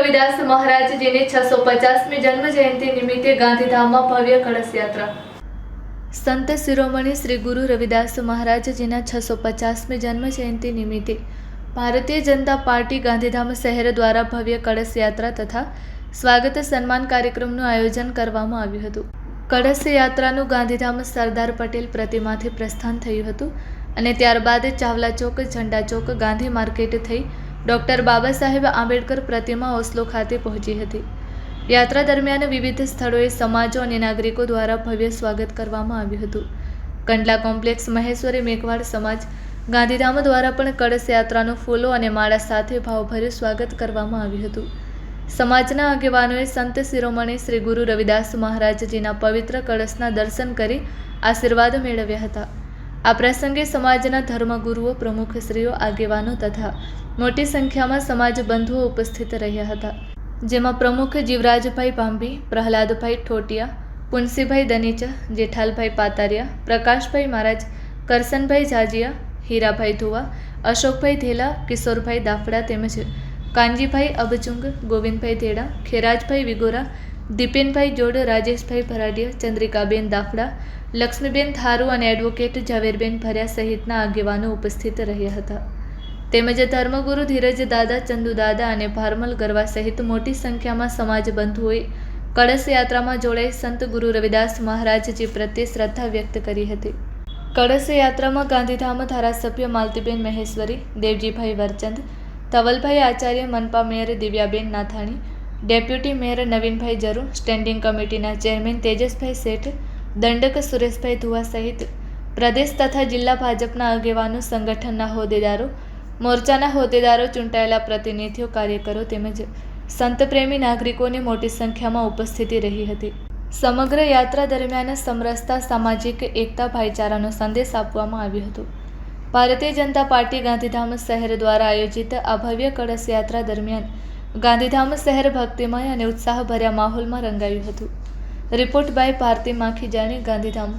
રવિદાસ મહારાજજીની 650મી જન્મ જયંતિ નિમિત્તે ગાંધીધામમાં ભવ્ય કળશ યાત્રા। સંત શિરોમણી શ્રી ગુરુ રવિદાસ મહારાજજીના 650મી જન્મ જયંતિ નિમિત્તે ભારતીય જનતા પાર્ટી ગાંધીધામ શહેર દ્વારા ભવ્ય કળશ યાત્રા તથા સ્વાગત સન્માન કાર્યક્રમનું આયોજન કરવામાં આવ્યું હતું। કળશ યાત્રાનું ગાંધીધામ સરદાર પટેલ પ્રતિમાથી પ્રસ્થાન થયું હતું અને ત્યારબાદ ચાવલા ચોક, ઝંડા ચોક, ગાંધી માર્કેટ થઈ ડૉક્ટર બાબા સાહેબ આંબેડકર પ્રતિમા ઓસ્લો ખાતે પહોંચી હતી। યાત્રા દરમિયાન વિવિધ સ્થળોએ સમાજો અને નાગરિકો દ્વારા ભવ્ય સ્વાગત કરવામાં આવ્યું હતું। કંડલા કોમ્પ્લેક્સ મહેશ્વરી મેઘવાડ સમાજ ગાંધીધામ દ્વારા પણ કળશ યાત્રાનું ફૂલો અને માળા સાથે ભાવભર્યું સ્વાગત કરવામાં આવ્યું હતું। સમાજના આગેવાનોએ સંત શિરોમણી શ્રી ગુરુ રવિદાસ મહારાજજીના પવિત્ર કળશના દર્શન કરી આશીર્વાદ મેળવ્યા હતા। આ પ્રસંગે સમાજના ધર્મગુરુઓ, પ્રમુખશ્રીઓ, આગેવાનો તથા મોટી સંખ્યામાં સમાજ બંધુઓ ઉપસ્થિત રહ્યા હતા, જેમાં પ્રમુખ જીવરાજભાઈ ભાંભી, પ્રહલાદભાઈ ઠોટિયા, પુનસીભાઈ દનીચા, જેઠાલભાઈ પાતારિયા, પ્રકાશભાઈ મહારાજ, કરસનભાઈ જાજિયા, હીરાભાઈ ધુવા, અશોકભાઈ ધેલા, કિશોરભાઈ દાફડા તેમજ કાનજીભાઈ અબચુંગ, ગોવિંદભાઈ ધેડા, ખેરાજભાઈ વિગોરા, દીપેનભાઈ જોડ, રાજેશભાઈ ભરાડિયા, ચંદ્રિકાબેન દાફડા, લક્ષ્મીબેન થારુ અને એડવોકેટ ઝવેરબેન ભર્યા સહિતના આગેવાનો ઉપસ્થિત રહ્યા હતા। તેમજ ધર્મગુરુ ધીરજ દાદા, ચંદુ દાદા અને ભારમલ ગરવા સહિત મોટી સંખ્યામાં સમાજ બંધુઓએ કળશ યાત્રામાં જોડાઈ સંત ગુરુ રવિદાસ મહારાજજી પ્રત્યે શ્રદ્ધા વ્યક્ત કરી હતી। કળશ યાત્રામાં ગાંધીધામ ધારાસભ્ય માલતીબેન મહેશ્વરી, દેવજીભાઈ વરચંદ, ધવલભાઈ આચાર્ય, મનપા mayor Divyaben Nathani, deputy mayor Navinbhai Jaru, standing કમિટીના ચેરમેન તેજસભાઈ શેઠ, દંડક સુરેશભાઈ ધુવા સહિત પ્રદેશ તથા જિલ્લા ભાજપના આગેવાનો, સંગઠનના હોદ્દેદારો, મોરચાના હોદ્દેદારો, ચૂંટાયેલા પ્રતિનિધિઓ, કાર્યકરો તેમજ સંતપ્રેમી નાગરિકોની મોટી સંખ્યામાં ઉપસ્થિતિ રહી હતી। સમગ્ર યાત્રા દરમિયાન સમરસતા, સામાજિક એકતા, ભાઈચારાનો સંદેશ આપવામાં આવ્યો હતો। ભારતીય જનતા પાર્ટી ગાંધીધામ શહેર દ્વારા આયોજિત આ ભવ્ય કળશ યાત્રા દરમિયાન ગાંધીધામ શહેર ભક્તિમય અને ઉત્સાહભર્યા માહોલમાં રંગાયું હતું। Report by Bharti Makhijani, Gandhidham.